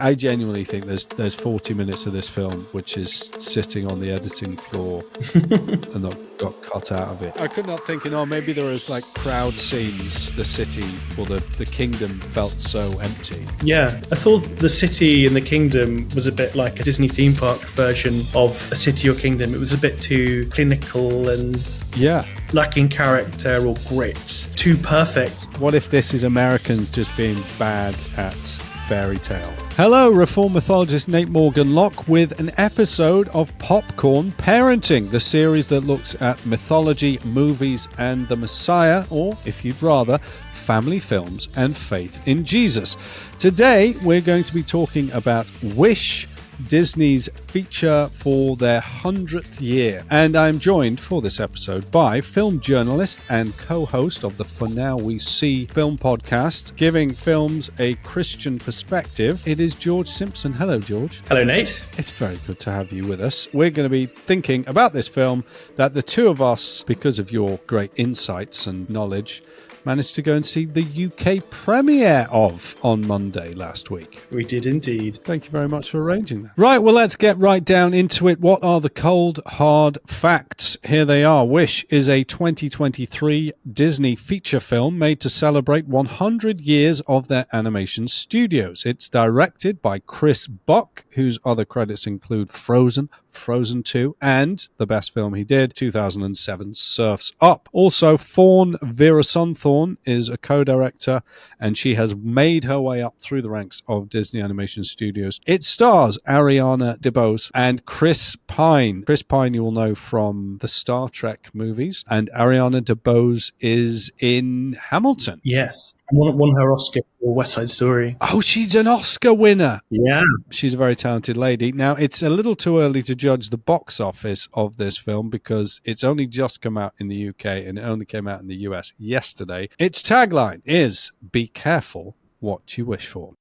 I genuinely think there's 40 minutes of this film which is sitting on the editing floor and not got cut out of it. I could not thinking, maybe there was like crowd scenes. The city or the kingdom felt so empty. Yeah, I thought the city and the kingdom was a bit like a Disney theme park version of a city or kingdom. It was a bit too clinical and lacking character or grit. Too perfect. What if this is Americans just being bad at fairy tale? Hello, Reformed mythologist Nate Morgan Locke with an episode of Popcorn Parenting, the series that looks at mythology, movies, and the Messiah, or, if you'd rather, family films and faith in Jesus. Today, we're going to be talking about Wish, Disney's feature for their 100th year. And I'm joined for this episode by film journalist and co-host of the For Now We See film podcast, giving films a Christian perspective. It is George Simpson. Hello, George. Hello, Nate. It's very good to have you with us. We're going to be thinking about this film that the two of us, because of your great insights and knowledge, managed to go and see the UK premiere of on Monday last week. We did indeed. Thank you very much for arranging that. Right, well, let's get right down into it. What are the cold, hard facts? Here they are. Wish is a 2023 Disney feature film made to celebrate 100 years of their animation studios. It's directed by Chris Buck, whose other credits include Frozen, Frozen 2, and the best film he did, 2007 Surf's Up. Also, Fawn Veerasunthorn is a co-director, and she has made her way up through the ranks of Disney Animation Studios. It stars Ariana DeBose and Chris Pine. Chris Pine you will know from the Star Trek movies, and Ariana DeBose is in Hamilton. Yes. Won her Oscar for West Side Story. Oh, she's an Oscar winner. Yeah. She's a very talented lady. Now, it's a little too early to judge the box office of this film because it's only just come out in the UK and it only came out in the US yesterday. Its tagline is, "Be careful what you wish for."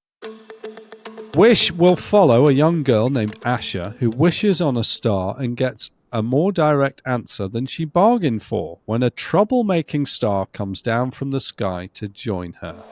Wish will follow a young girl named Asher who wishes on a star and gets a more direct answer than she bargained for when a troublemaking star comes down from the sky to join her.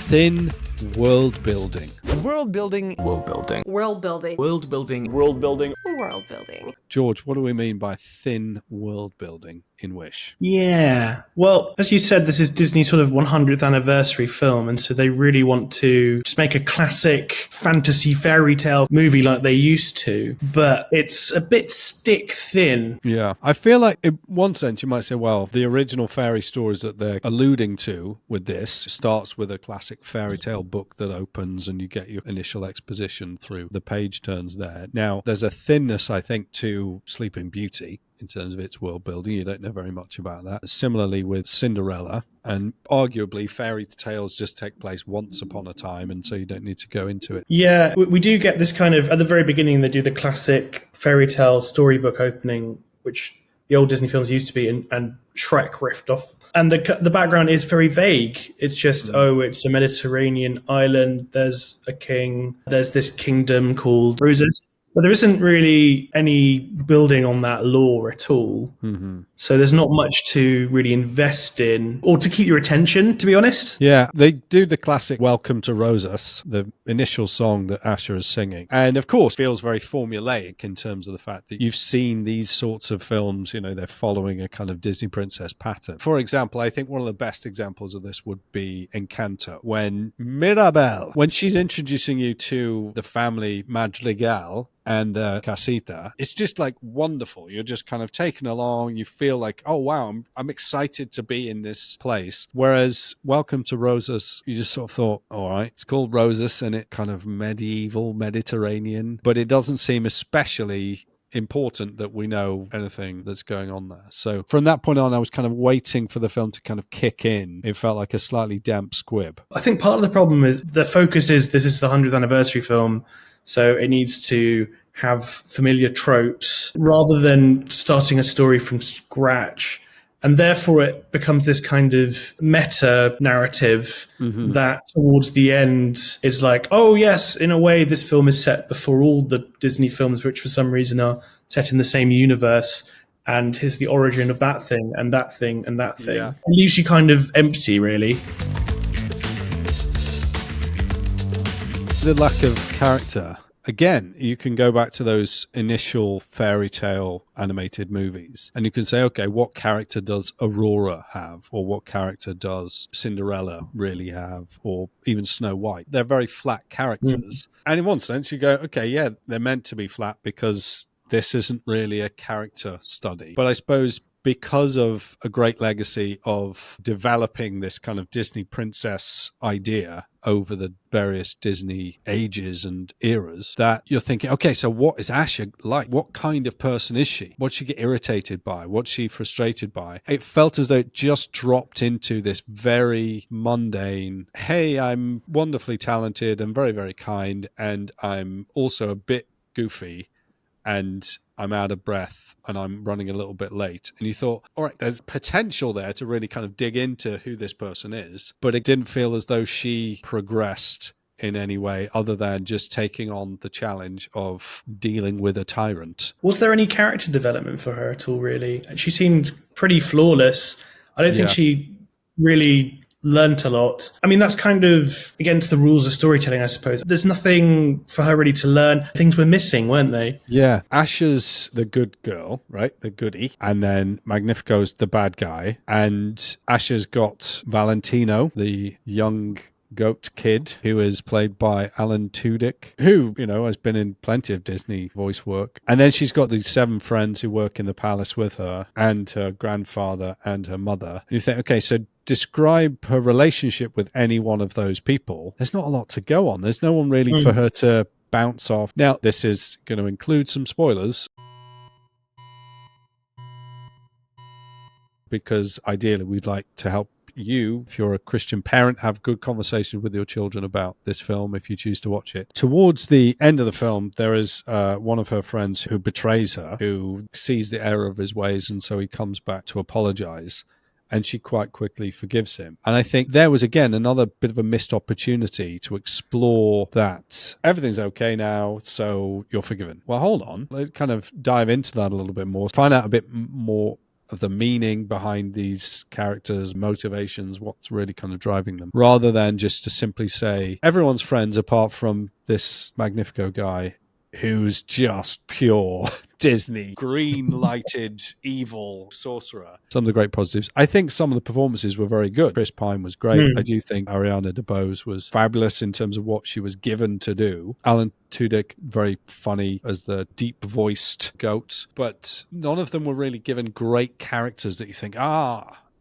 Thin world building. World building. World building. World building. World building. World building. World building. George, what do we mean by thin world building in Wish? Yeah. Well, as you said, this is Disney's sort of 100th anniversary film, and so they really want to just make a classic fantasy fairy tale movie like they used to, but it's a bit stick thin. Yeah. I feel like in one sense you might say, well, the original fairy stories that they're alluding to with this starts with a classic fairy tale book that opens and you get your initial exposition through the page turns there. Now, there's a thinness, I think, to Sleeping Beauty in terms of its world building. You don't know very much about that. Similarly with Cinderella, and arguably fairy tales just take place once upon a time, and so you don't need to go into it. Yeah, we do get this kind of, at the very beginning, they do the classic fairy tale storybook opening, which the old Disney films used to be, and Shrek riffed off. And the background is very vague. It's just, it's a Mediterranean island, there's a king, there's this kingdom called Roses. But there isn't really any building on that lore at all. Mm-hmm. So there's not much to really invest in or to keep your attention, to be honest. Yeah, they do the classic Welcome to Roses, the initial song that Asher is singing. And of course, feels very formulaic in terms of the fact that you've seen these sorts of films, you know, they're following a kind of Disney princess pattern. For example, I think one of the best examples of this would be Encanto. When Mirabel, when she's introducing you to the family Madrigal, and the casita, it's just like wonderful. You're just kind of taken along. You feel like, oh wow, I'm excited to be in this place. Whereas Welcome to Roses, you just sort of thought, all right, it's called Roses and it kind of medieval Mediterranean, but it doesn't seem especially important that we know anything that's going on there. So from that point on, I was kind of waiting for the film to kind of kick in. It felt like a slightly damp squib. I think part of the problem is the focus is this is the 100th anniversary film, so it needs to have familiar tropes rather than starting a story from scratch. And therefore it becomes this kind of meta narrative that towards the end is like, oh yes, in a way this film is set before all the Disney films, which for some reason are set in the same universe. And here's the origin of that thing and that thing and that thing. Yeah. It leaves you kind of empty, really. The lack of character. Again, you can go back to those initial fairy tale animated movies and you can say, okay, what character does Aurora have? Or what character does Cinderella really have? Or even Snow White? They're very flat characters. And in one sense, you go, okay, yeah, they're meant to be flat because this isn't really a character study. But I suppose because of a great legacy of developing this kind of Disney princess idea over the various Disney ages and eras, that you're thinking, okay, so what is Asher like? What kind of person is she? What's she get irritated by? What's she frustrated by? It felt as though it just dropped into this very mundane, hey, I'm wonderfully talented and very, very kind, and I'm also a bit goofy, and I'm out of breath and I'm running a little bit late. And you thought, all right, there's potential there to really kind of dig into who this person is. But it didn't feel as though she progressed in any way other than just taking on the challenge of dealing with a tyrant. Was there any character development for her at all, really? She seemed pretty flawless. I don't think she really learnt a lot. I mean, that's kind of against the rules of storytelling, I suppose. There's nothing for her really to learn. Things were missing, weren't they? Yeah. Asher's the good girl, right? The goodie. And then Magnifico's the bad guy. And Asher's got Valentino, the young goat kid, who is played by Alan Tudyk, who, you know, has been in plenty of Disney voice work. And then she's got these 7 friends who work in the palace with her, and her grandfather and her mother. And you think, okay, so describe her relationship with any one of those people. There's not a lot to go on. There's no one really for her to bounce off. Now, this is going to include some spoilers, because ideally we'd like to help you, if you're a Christian parent, have good conversations with your children about this film if you choose to watch it. Towards the end of the film, there is one of her friends who betrays her, who sees the error of his ways, and so he comes back to apologize. And she quite quickly forgives him. And I think there was, again, another bit of a missed opportunity to explore that everything's okay now, so you're forgiven. Well, hold on. Let's kind of dive into that a little bit more, find out a bit more of the meaning behind these characters' motivations, what's really kind of driving them, rather than just to simply say, everyone's friends apart from this Magnifico guy who's just pure Disney, green-lighted, evil sorcerer. Some of the great positives. I think some of the performances were very good. Chris Pine was great. I do think Ariana DeBose was fabulous in terms of what she was given to do. Alan Tudyk, very funny as the deep-voiced goat. But none of them were really given great characters that you think,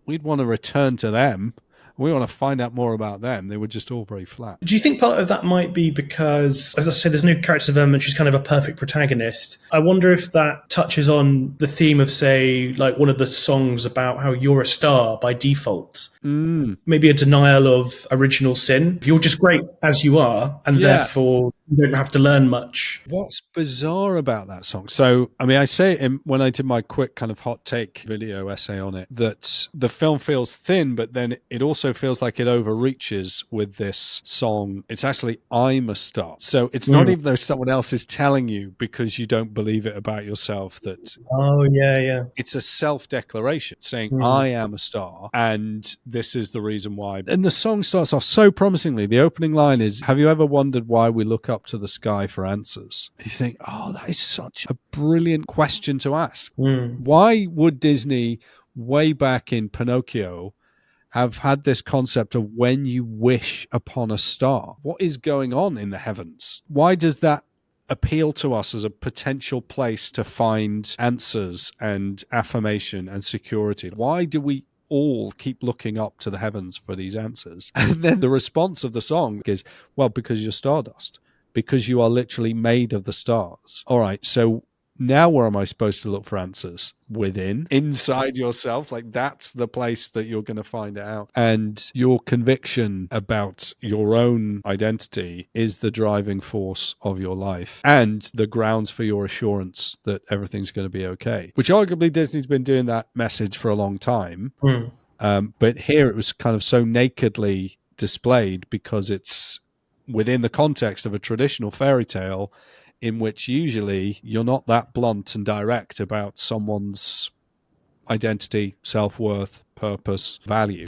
we'd want to return to them. We want to find out more about them. They were just all very flat. Do you think part of that might be because, as I say, there's no character development, she's kind of a perfect protagonist? I wonder if that touches on the theme of, say, like one of the songs about how you're a star by default. Maybe a denial of original sin. You're just great as you are, and therefore you don't have to learn much. What's bizarre about that song? So, I mean, I say when I did my quick kind of hot take video essay on it, that the film feels thin, but then it also feels like it overreaches with this song. It's actually, I'm a star. So it's not even though someone else is telling you because you don't believe it about yourself that... Oh, yeah. It's a self-declaration saying, I am a star, and this is the reason why. And the song starts off so promisingly. The opening line is, have you ever wondered why we look up to the sky for answers? You think, that is such a brilliant question to ask. Why would Disney, way back in Pinocchio, have had this concept of when you wish upon a star? What is going on in the heavens? Why does that appeal to us as a potential place to find answers and affirmation and security? Why do we all keep looking up to the heavens for these answers? And then the response of the song is, well, because you're stardust, because you are literally made of the stars. All right, so now where am I supposed to look for answers? Within, inside yourself. Like, that's the place that you're going to find it out. And your conviction about your own identity is the driving force of your life and the grounds for your assurance that everything's going to be okay, which arguably Disney's been doing that message for a long time. But here it was kind of so nakedly displayed because it's within the context of a traditional fairy tale, in which usually you're not that blunt and direct about someone's identity, self-worth, purpose, value.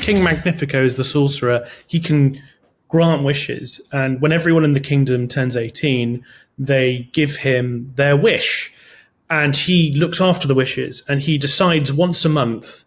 King Magnifico is the sorcerer. He can grant wishes, and when everyone in the kingdom turns 18, they give him their wish, and he looks after the wishes, and he decides once a month,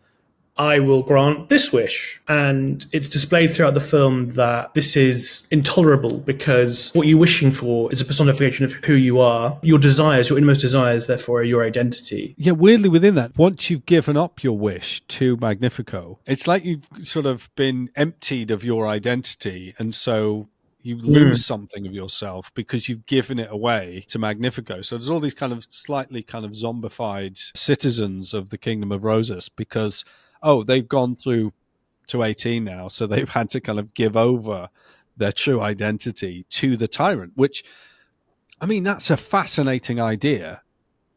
I will grant this wish. And it's displayed throughout the film that this is intolerable because what you're wishing for is a personification of who you are. Your desires, your innermost desires, therefore, are your identity. Yeah, weirdly within that, once you've given up your wish to Magnifico, it's like you've sort of been emptied of your identity. And so you lose something of yourself because you've given it away to Magnifico. So there's all these kind of slightly kind of zombified citizens of the Kingdom of Roses because, oh, they've gone through to 18 now, so they've had to kind of give over their true identity to the tyrant, which, I mean, that's a fascinating idea.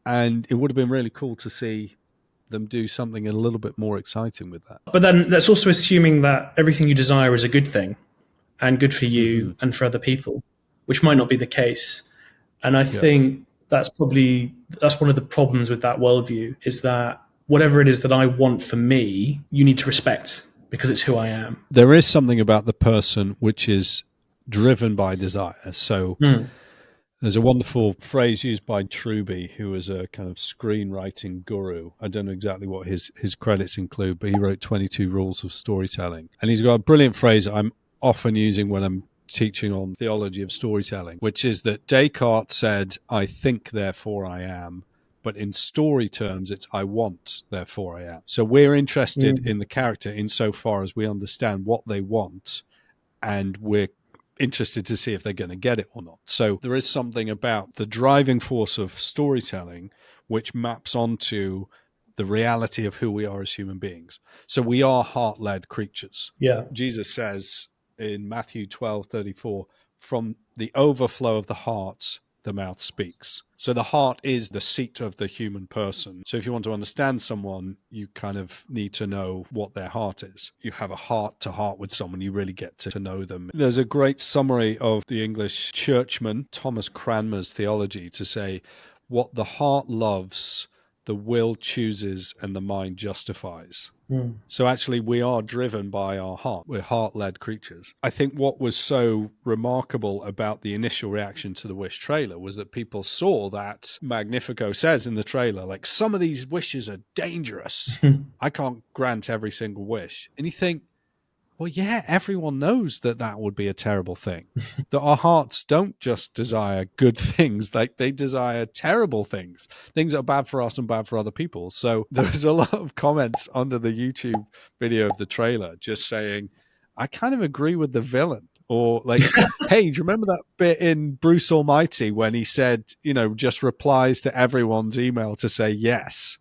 And it would have been really cool to see them do something a little bit more exciting with that. But then that's also assuming that everything you desire is a good thing and good for you and for other people, which might not be the case. And I think that's one of the problems with that worldview, is that whatever it is that I want for me, you need to respect because it's who I am. There is something about the person which is driven by desire. So there's a wonderful phrase used by Truby, who was a kind of screenwriting guru. I don't know exactly what his credits include, but he wrote 22 Rules of Storytelling. And he's got a brilliant phrase I'm often using when I'm teaching on theology of storytelling, which is that Descartes said, I think, therefore I am. But in story terms, it's I want, therefore I am. So we're interested in the character insofar as we understand what they want, and we're interested to see if they're going to get it or not. So there is something about the driving force of storytelling which maps onto the reality of who we are as human beings. So we are heart-led creatures. Yeah. Jesus says in Matthew 12:34, from the overflow of the heart, the mouth speaks. So the heart is the seat of the human person. So if you want to understand someone, you kind of need to know what their heart is. You have a heart to heart with someone, you really get to know them. There's a great summary of the English churchman Thomas Cranmer's theology to say, what the heart loves, the will chooses, and the mind justifies. So actually we are driven by our heart. We're heart-led creatures. I think what was so remarkable about the initial reaction to the Wish trailer was that people saw that Magnifico says in the trailer, like, some of these wishes are dangerous. I can't grant every single wish. And you think, well, yeah, everyone knows that that would be a terrible thing. That our hearts don't just desire good things, like they desire terrible things, things that are bad for us and bad for other people. So there's a lot of comments under the YouTube video of the trailer just saying, I kind of agree with the villain. Or like, hey, do you remember that bit in Bruce Almighty when he said, you know, just replies to everyone's email to say yes?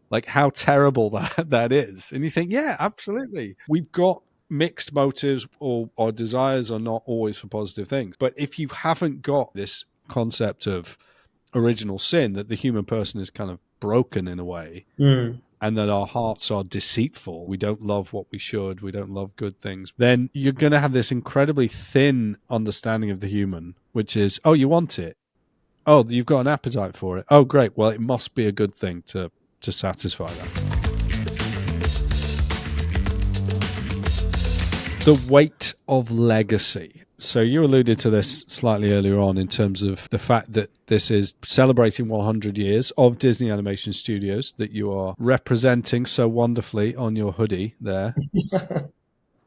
Like how terrible that is. And you think, yeah, absolutely. We've got mixed motives, or our desires are not always for positive things. But if you haven't got this concept of original sin, that the human person is kind of broken in a way, and that our hearts are deceitful, we don't love what we should, we don't love good things, then you're going to have this incredibly thin understanding of the human, which is, oh, you want it. Oh, you've got an appetite for it. Oh, great. Well, it must be a good thing to satisfy that. The weight of legacy. So you alluded to this slightly earlier on in terms of the fact that this is celebrating 100 years of Disney Animation Studios that you are representing so wonderfully on your hoodie there.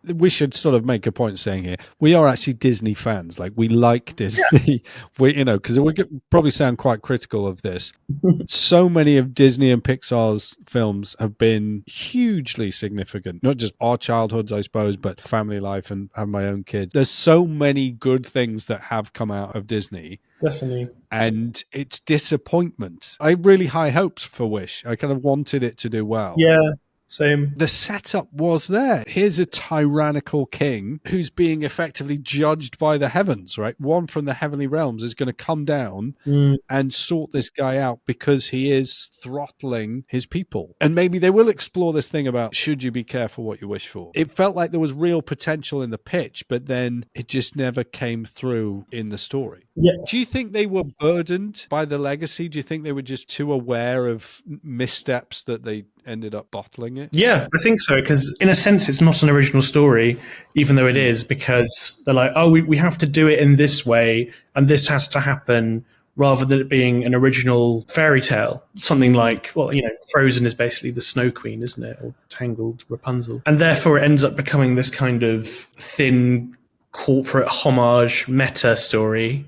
We should sort of make a point saying here, we are actually Disney fans. Like, we like Disney. We, you know, because we could probably sound quite critical of this. So many of Disney and Pixar's films have been hugely significant. Not just our childhoods, I suppose, but family life and have my own kids. There's so many good things that have come out of Disney. Definitely. And it's disappointment. I had really high hopes for Wish. I kind of wanted it to do well. Yeah. Same. The setup was there. Here's a tyrannical king who's being effectively judged by the heavens, right? One from the heavenly realms is going to come down and sort this guy out because he is throttling his people. And maybe they will explore this thing about, should you be careful what you wish for? It felt like there was real potential in the pitch, but then it just never came through in the story. Yeah. Do you think they were burdened by the legacy? Do you think they were just too aware of missteps that they ended up bottling it. Yeah, I think so, because in a sense, it's not an original story, even though it is, because they're like, oh, we have to do it in this way, and this has to happen, rather than it being an original fairy tale. Something like, well, Frozen is basically the Snow Queen, isn't it? Or Tangled Rapunzel. And therefore, it ends up becoming this kind of thin, corporate homage meta story,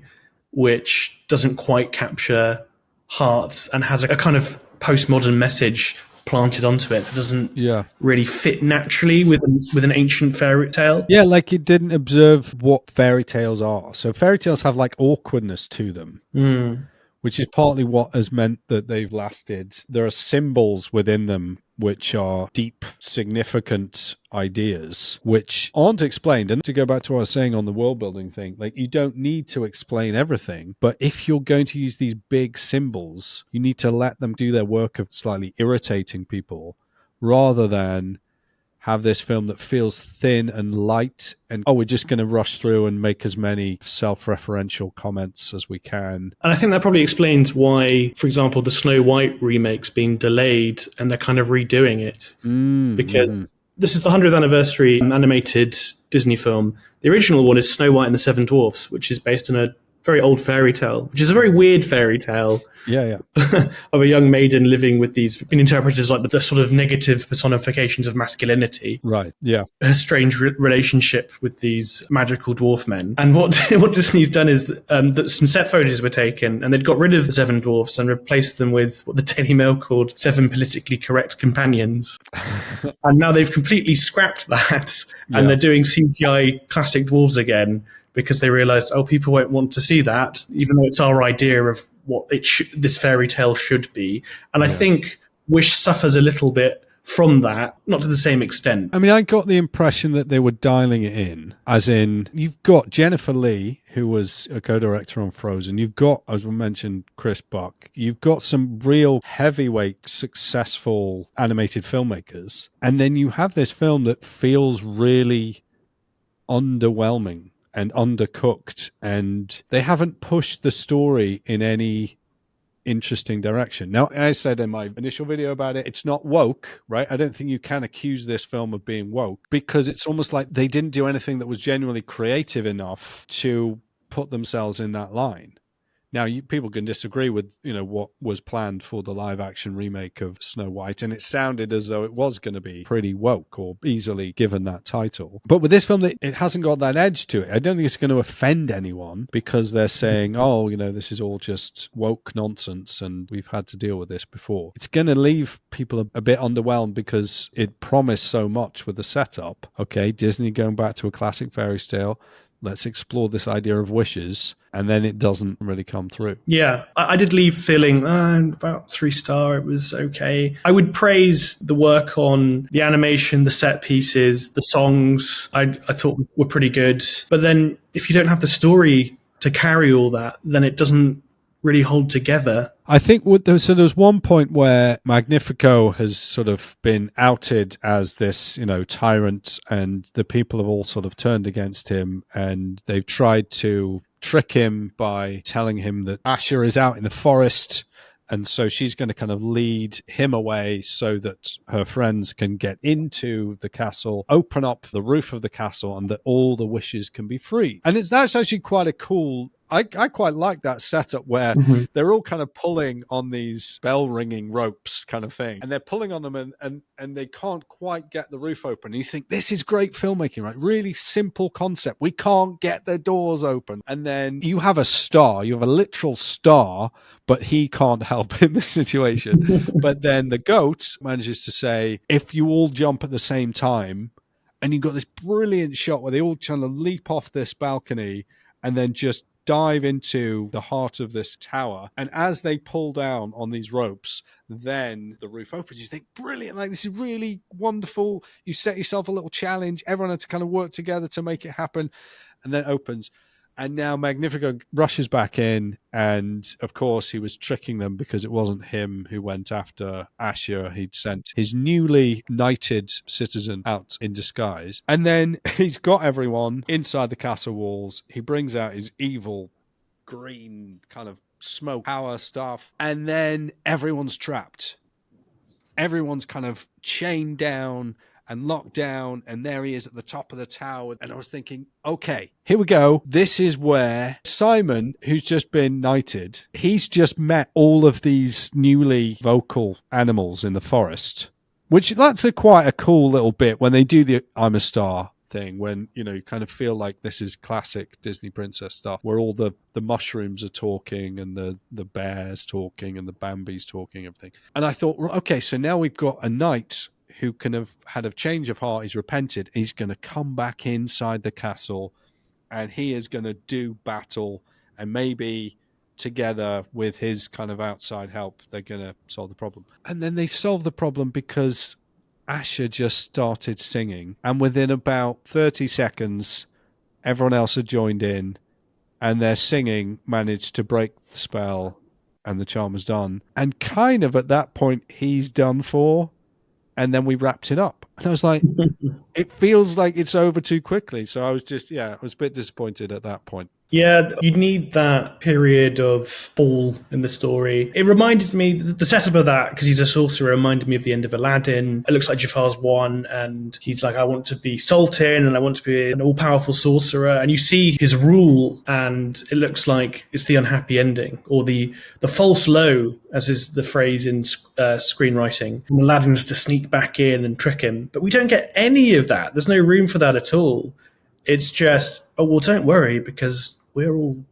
which doesn't quite capture hearts and has a kind of postmodern message planted onto it that doesn't really fit naturally with an ancient fairy tale. Yeah, like it didn't observe what fairy tales are. So fairy tales have like awkwardness to them, which is partly what has meant that they've lasted. There are symbols within them which are deep, significant ideas, which aren't explained. And to go back to what I was saying on the world building thing, like you don't need to explain everything, but if you're going to use these big symbols, you need to let them do their work of slightly irritating people rather than have this film that feels thin and light and, we're just going to rush through and make as many self-referential comments as we can. And I think that probably explains why, for example, the Snow White remake's been delayed and they're kind of redoing it. Because this is the 100th anniversary animated Disney film. The original one is Snow White and the Seven Dwarfs, which is based on a very old fairy tale, which is a very weird fairy tale. Yeah. Of a young maiden living with these, been interpreted as like the sort of negative personifications of masculinity. Right, yeah. Her strange relationship with these magical dwarf men. And what Disney's done is that some set photos were taken and they'd got rid of the seven dwarfs and replaced them with what the Daily Mail called seven politically correct companions. And now they've completely scrapped that and they're doing CGI classic dwarves again, because they realized, people won't want to see that, even though it's our idea of what this fairy tale should be. And I think Wish suffers a little bit from that, not to the same extent. I mean, I got the impression that they were dialing it in, as in, you've got Jennifer Lee, who was a co-director on Frozen. You've got, as we mentioned, Chris Buck. You've got some real heavyweight, successful animated filmmakers. And then you have this film that feels really underwhelming and undercooked, and they haven't pushed the story in any interesting direction. Now, I said in my initial video about it, it's not woke, right? I don't think you can accuse this film of being woke, because it's almost like they didn't do anything that was genuinely creative enough to put themselves in that line. Now, people can disagree with, what was planned for the live-action remake of Snow White, and it sounded as though it was going to be pretty woke or easily given that title. But with this film, it hasn't got that edge to it. I don't think it's going to offend anyone because they're saying, this is all just woke nonsense and we've had to deal with this before. It's going to leave people a bit underwhelmed because it promised so much with the setup. Okay, Disney going back to a classic fairy tale. Let's explore this idea of wishes, and then it doesn't really come through. Yeah, I did leave feeling about 3-star. It was okay. I would praise the work on the animation, the set pieces, the songs. I thought were pretty good. But then if you don't have the story to carry all that, then it doesn't really hold together. I think there's one point where Magnifico has sort of been outed as this, tyrant, and the people have all sort of turned against him, and they've tried to trick him by telling him that Asher is out in the forest, and so she's going to kind of lead him away so that her friends can get into the castle, open up the roof of the castle, and that all the wishes can be free. And that's actually quite a cool... I quite like that setup where they're all kind of pulling on these bell ringing ropes kind of thing. And they're pulling on them and they can't quite get the roof open. And you think, this is great filmmaking, right? Really simple concept. We can't get the doors open. And then you have a literal star, but he can't help in this situation. But then the goat manages to say, if you all jump at the same time, and you've got this brilliant shot where they all trying to leap off this balcony and then just dive into the heart of this tower. And as they pull down on these ropes, then the roof opens. You think, brilliant, like this is really wonderful. You set yourself a little challenge. Everyone had to kind of work together to make it happen. And then it opens. And now Magnifico rushes back in, and of course he was tricking them because it wasn't him who went after Asher. He'd sent his newly knighted citizen out in disguise. And then he's got everyone inside the castle walls. He brings out his evil green kind of smoke power stuff, and then everyone's trapped. everyone's kind of chained down and locked down, and there he is at the top of the tower. And I was thinking, okay, here we go. This is where Simon, who's just been knighted, he's just met all of these newly vocal animals in the forest, which that's quite a cool little bit when they do the I'm a Star thing, when you kind of feel like this is classic Disney princess stuff, where all the mushrooms are talking and the bears talking and the Bambi's talking, everything. And I thought, okay, so now we've got a knight who can have had a change of heart. He's repented. He's going to come back inside the castle, and he is going to do battle, and maybe together with his kind of outside help, they're going to solve the problem. And then they solve the problem because Asher just started singing, and within about 30 seconds, everyone else had joined in, and their singing managed to break the spell, and the charm was done. And kind of at that point, he's done for, and then we wrapped it up. And I was like, it feels like it's over too quickly. So I was just, I was a bit disappointed at that point. Yeah, you need that period of fall in the story. It reminded me, the setup of that, because he's a sorcerer, reminded me of the end of Aladdin. It looks like Jafar's won, and he's like, I want to be Sultan, and I want to be an all-powerful sorcerer. And you see his rule, and it looks like it's the unhappy ending, or the false low, as is the phrase in screenwriting. And Aladdin has to sneak back in and trick him. But we don't get any of that. There's no room for that at all. It's just, oh, well, don't worry, because we're all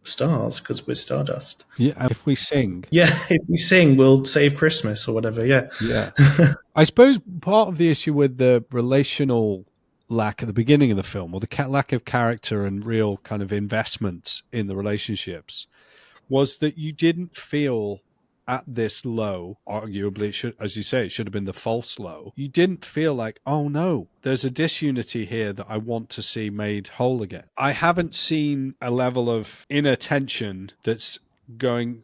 stars, because we're stardust. Yeah, if we sing. Yeah, if we sing, we'll save Christmas or whatever, yeah. Yeah. I suppose part of the issue with the relational lack at the beginning of the film, or the lack of character and real kind of investment in the relationships, was that you didn't feel at this low, arguably, it should, as you say, it should have been the false low. You didn't feel like, oh no, there's a disunity here that I want to see made whole again. I haven't seen a level of inner tension that's going,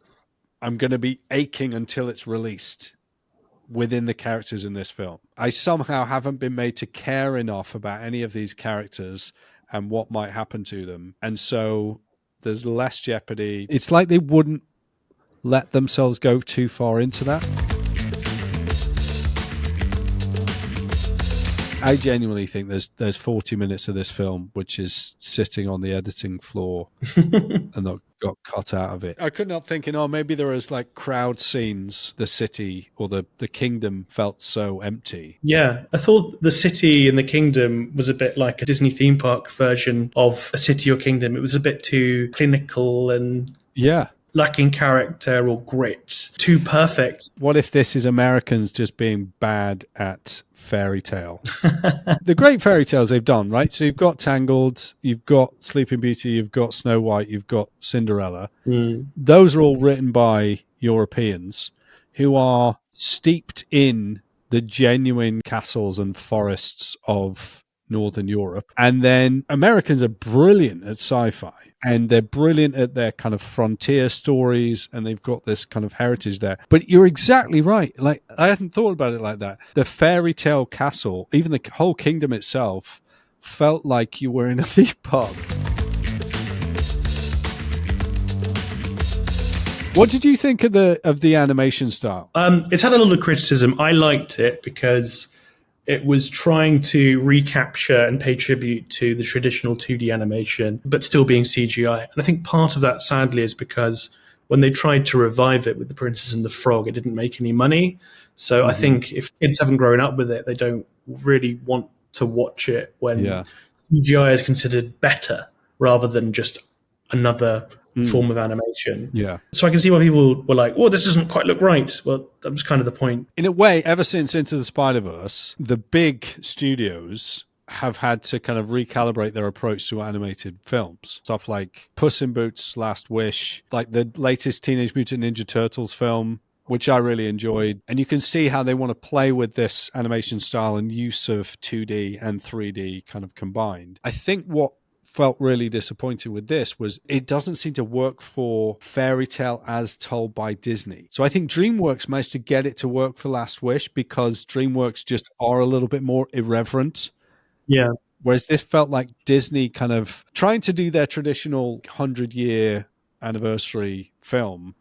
I'm going to be aching until it's released within the characters in this film. I somehow haven't been made to care enough about any of these characters and what might happen to them. And so there's less jeopardy. It's like they wouldn't let themselves go too far into that. I genuinely think there's 40 minutes of this film which is sitting on the editing floor and not got cut out of it. I couldn't help thinking, maybe there was like crowd scenes. The city or the kingdom felt so empty. Yeah, I thought the city and the kingdom was a bit like a Disney theme park version of a city or kingdom. It was a bit too clinical and lacking character or grit, too perfect. What if this is Americans just being bad at fairy tale? The great fairy tales they've done, right? So you've got Tangled, you've got Sleeping Beauty, you've got Snow White, you've got Cinderella. Those are all written by Europeans who are steeped in the genuine castles and forests of Northern Europe. And then Americans are brilliant at sci-fi. And they're brilliant at their kind of frontier stories, and they've got this kind of heritage there. But you're exactly right. Like, I hadn't thought about it like that. The fairy tale castle, even the whole kingdom itself, felt like you were in a theme park. What did you think of the animation style? It's had a lot of criticism. I liked it because it was trying to recapture and pay tribute to the traditional 2D animation, but still being CGI. And I think part of that, sadly, is because when they tried to revive it with The Princess and the Frog, it didn't make any money. So I think if kids haven't grown up with it, they don't really want to watch it when CGI is considered better rather than just another form of animation. Yeah. So I can see why people were like, oh, this doesn't quite look right. Well, that was kind of the point. In a way, ever since Into the Spider-Verse, the big studios have had to kind of recalibrate their approach to animated films. Stuff like Puss in Boots, Last Wish, like the latest Teenage Mutant Ninja Turtles film, which I really enjoyed. And you can see how they want to play with this animation style and use of 2D and 3D kind of combined. I think what felt really disappointed with this was it doesn't seem to work for fairy tale as told by Disney. So I think DreamWorks managed to get it to work for Last Wish because DreamWorks just are a little bit more irreverent. Yeah. Whereas this felt like Disney kind of trying to do their traditional 100-year anniversary film.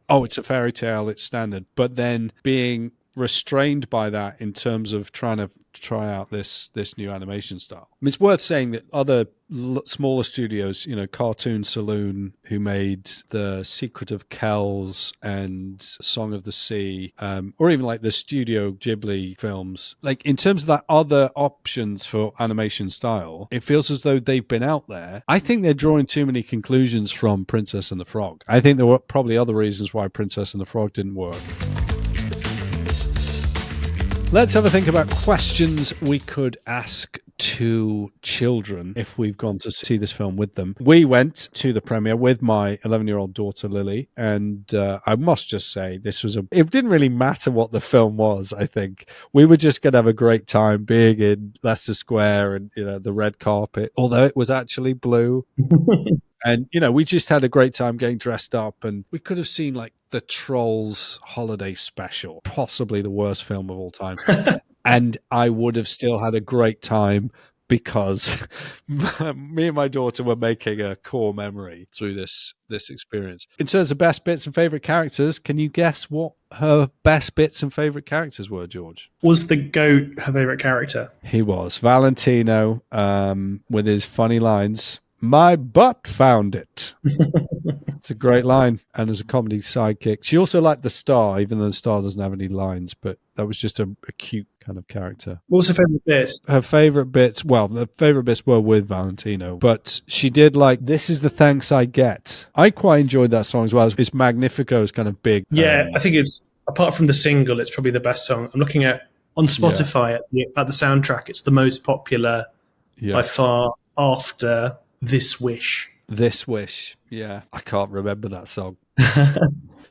Oh, it's a fairy tale, it's standard. But then being restrained by that in terms of trying to try out this new animation style. I mean, it's worth saying that other smaller studios, Cartoon Saloon, who made The Secret of Kells and Song of the Sea, or even like the Studio Ghibli films, like in terms of that other options for animation style, it feels as though they've been out there. I think they're drawing too many conclusions from Princess and the Frog. I think there were probably other reasons why Princess and the Frog didn't work. Let's have a think about questions we could ask to children if we've gone to see this film with them. We went to the premiere with my 11-year-old daughter, Lily, and I must just say it didn't really matter what the film was, I think. We were just going to have a great time being in Leicester Square and, the red carpet, although it was actually blue. And, we just had a great time getting dressed up, and we could have seen like the Trolls Holiday Special, possibly the worst film of all time. And I would have still had a great time because me and my daughter were making a core memory through this experience. In terms of best bits and favorite characters, can you guess what her best bits and favorite characters were, George? Was the goat her favorite character? He was. Valentino, with his funny lines. My butt found it. It's a great line. And as a comedy sidekick. She also liked the Star, even though the Star doesn't have any lines, but that was just a cute kind of character. What was her favourite bits? Her favourite bits, the favourite bits were with Valentino, but she did like, This Is the Thanks I Get. I quite enjoyed that song as well. It's Magnifico's kind of big. Yeah, I think it's, apart from the single, it's probably the best song. I'm looking at, on Spotify at the soundtrack, it's the most popular by far after This Wish. This Wish, yeah. I can't remember that song.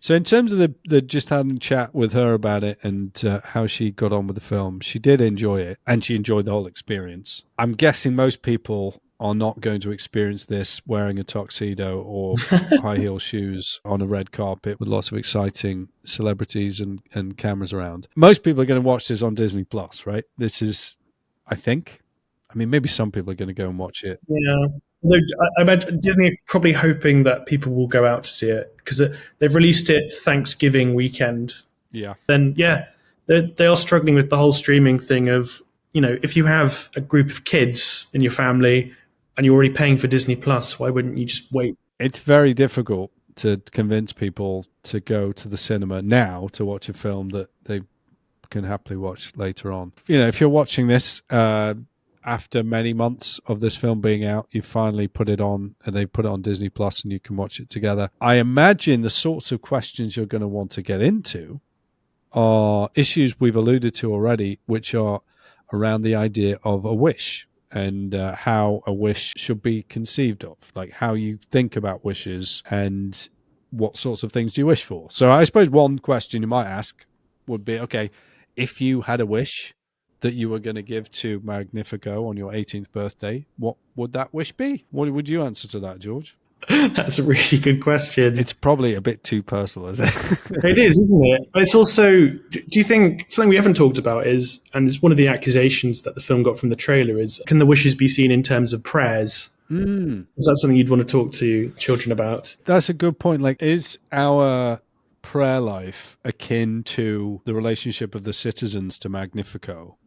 So in terms of the just having a chat with her about it and how she got on with the film, she did enjoy it, and she enjoyed the whole experience. I'm guessing most people are not going to experience this wearing a tuxedo or high heel shoes on a red carpet with lots of exciting celebrities and cameras around. Most people are going to watch this on Disney Plus, right? This is, I think. I mean, maybe some people are going to go and watch it. Yeah. I imagine Disney are probably hoping that people will go out to see it because they've released it Thanksgiving weekend. Yeah. Then, they are struggling with the whole streaming thing of, if you have a group of kids in your family and you're already paying for Disney Plus, why wouldn't you just wait? It's very difficult to convince people to go to the cinema now to watch a film that they can happily watch later on. If you're watching this, after many months of this film being out, you finally put it on, and they put it on Disney Plus, and you can watch it together. I imagine the sorts of questions you're going to want to get into are issues we've alluded to already, which are around the idea of a wish and how a wish should be conceived of, like how you think about wishes and what sorts of things do you wish for. So I suppose one question you might ask would be, okay, if you had a wish that you were going to give to Magnifico on your 18th birthday, what would that wish be? What would you answer to that, George? That's a really good question. It's probably a bit too personal, isn't it? It is, isn't it? But it's also, do you think, something we haven't talked about is, and it's one of the accusations that the film got from the trailer, is can the wishes be seen in terms of prayers? Is that something you'd want to talk to children about? That's a good point. Like, is our prayer life akin to the relationship of the citizens to Magnifico?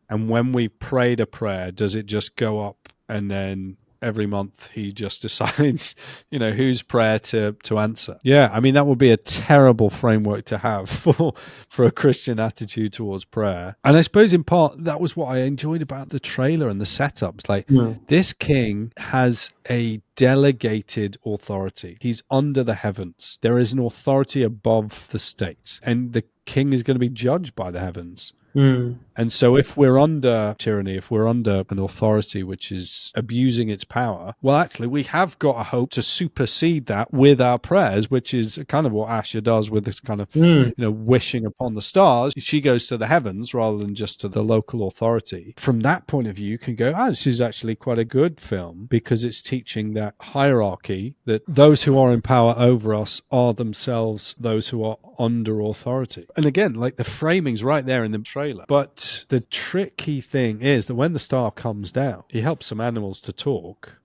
And when we prayed a prayer, does it just go up and then every month he just decides, whose prayer to answer? Yeah, I mean, that would be a terrible framework to have for a Christian attitude towards prayer. And I suppose in part, that was what I enjoyed about the trailer and the setups. Like, this king has a delegated authority. He's under the heavens. There is an authority above the state. And the king is going to be judged by the heavens. And so if we're under tyranny, if we're under an authority which is abusing its power, well, actually, we have got a hope to supersede that with our prayers, which is kind of what Asha does with this kind of, wishing upon the stars. She goes to the heavens rather than just to the local authority. From that point of view, you can go, this is actually quite a good film because it's teaching that hierarchy, that those who are in power over us are themselves those who are under authority. And again, like the framing's right there in the trailer. But the tricky thing is that when the star comes down, he helps some animals to talk.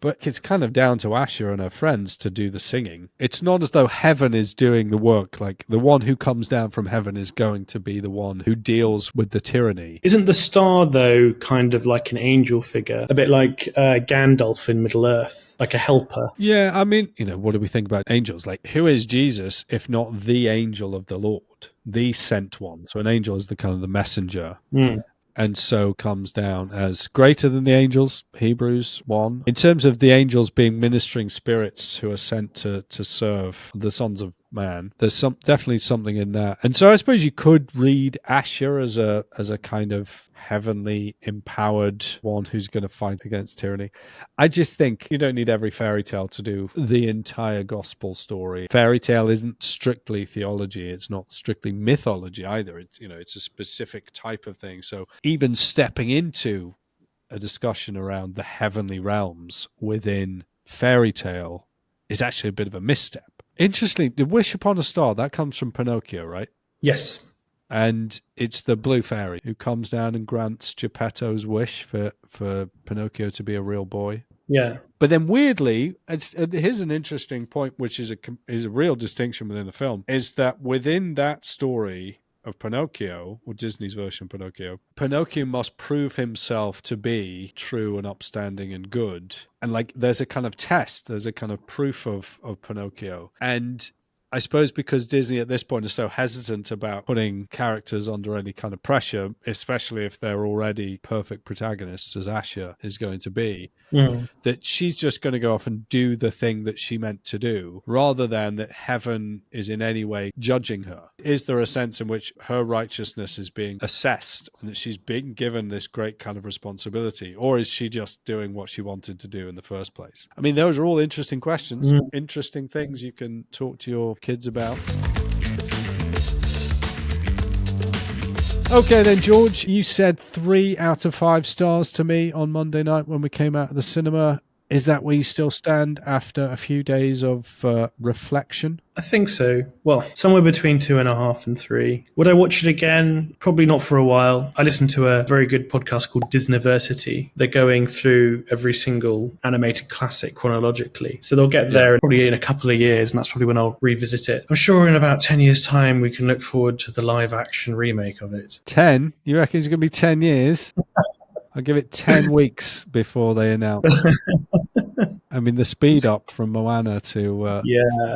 but it's kind of down to Asher and her friends to do the singing. It's not as though heaven is doing the work. Like, the one who comes down from heaven is going to be the one who deals with the tyranny. Isn't the star, though, kind of like an angel figure? A bit like Gandalf in Middle-earth, like a helper. Yeah, I mean, what do we think about angels? Like, who is Jesus if not the angel of the Lord, the sent one? So an angel is the kind of the messenger. And so comes down as greater than the angels, Hebrews 1. In terms of the angels being ministering spirits who are sent to serve the sons of man, there's definitely something in that. And so I suppose you could read Asher as a kind of heavenly empowered one who's going to fight against tyranny. I just think you don't need every fairy tale to do the entire gospel story. Fairy tale isn't strictly theology. It's not strictly mythology either. It's a specific type of thing. So even stepping into a discussion around the heavenly realms within fairy tale is actually a bit of a misstep. Interestingly, the wish upon a star, that comes from Pinocchio, right? Yes. And it's the blue fairy who comes down and grants Geppetto's wish for Pinocchio to be a real boy. Yeah. But then weirdly, here's an interesting point, which is a real distinction within the film, is that within that story of Pinocchio, or Disney's version of Pinocchio, Pinocchio must prove himself to be true and upstanding and good. And like, there's a kind of test, there's a kind of proof of Pinocchio. And I suppose because Disney at this point is so hesitant about putting characters under any kind of pressure, especially if they're already perfect protagonists, as Asher is going to be, that she's just going to go off and do the thing that she meant to do, rather than that heaven is in any way judging her. Is there a sense in which her righteousness is being assessed and that she's being given this great kind of responsibility? Or is she just doing what she wanted to do in the first place? I mean, those are all interesting questions, interesting things you can talk to your kids about. Okay then, George, you said 3 out of 5 stars to me on Monday night when we came out of the cinema. Is that where you still stand after a few days of reflection? I think so. Well, somewhere between 2.5 and 3. Would I watch it again? Probably not for a while. I listened to a very good podcast called Disneyversity. They're going through every single animated classic chronologically. So they'll get there probably in a couple of years, and that's probably when I'll revisit it. I'm sure in about 10 years' time, we can look forward to the live-action remake of it. 10? You reckon it's going to be 10 years? I'll give it 10 weeks before they announce. I mean, the speed up from Moana to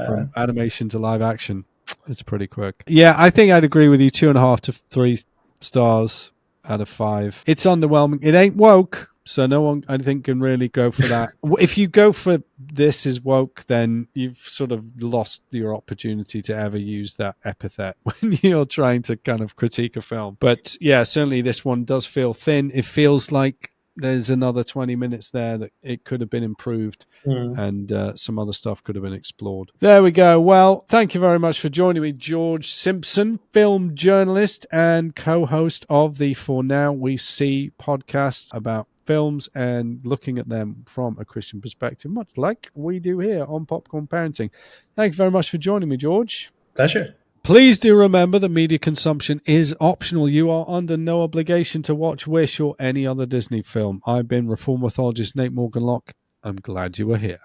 from animation to live action, it's pretty quick. Yeah, I think I'd agree with you. 2.5 to 3 stars out of 5. It's underwhelming. It ain't woke, so no one, I think, can really go for that. If you go for this is woke, then you've sort of lost your opportunity to ever use that epithet when you're trying to kind of critique a film. But yeah, certainly this one does feel thin. It feels like there's another 20 minutes there that it could have been improved and some other stuff could have been explored. There we go. Well, thank you very much for joining me, George Simpson, film journalist and co-host of the For Now We See podcast about films and looking at them from a Christian perspective, much like we do here on Popcorn Parenting. Thank you very much for joining me, George. Pleasure. Please do remember that media consumption is optional. You are under no obligation to watch Wish or any other Disney film. I've been Reform Mythologist Nate Morgan Locke. I'm glad you were here.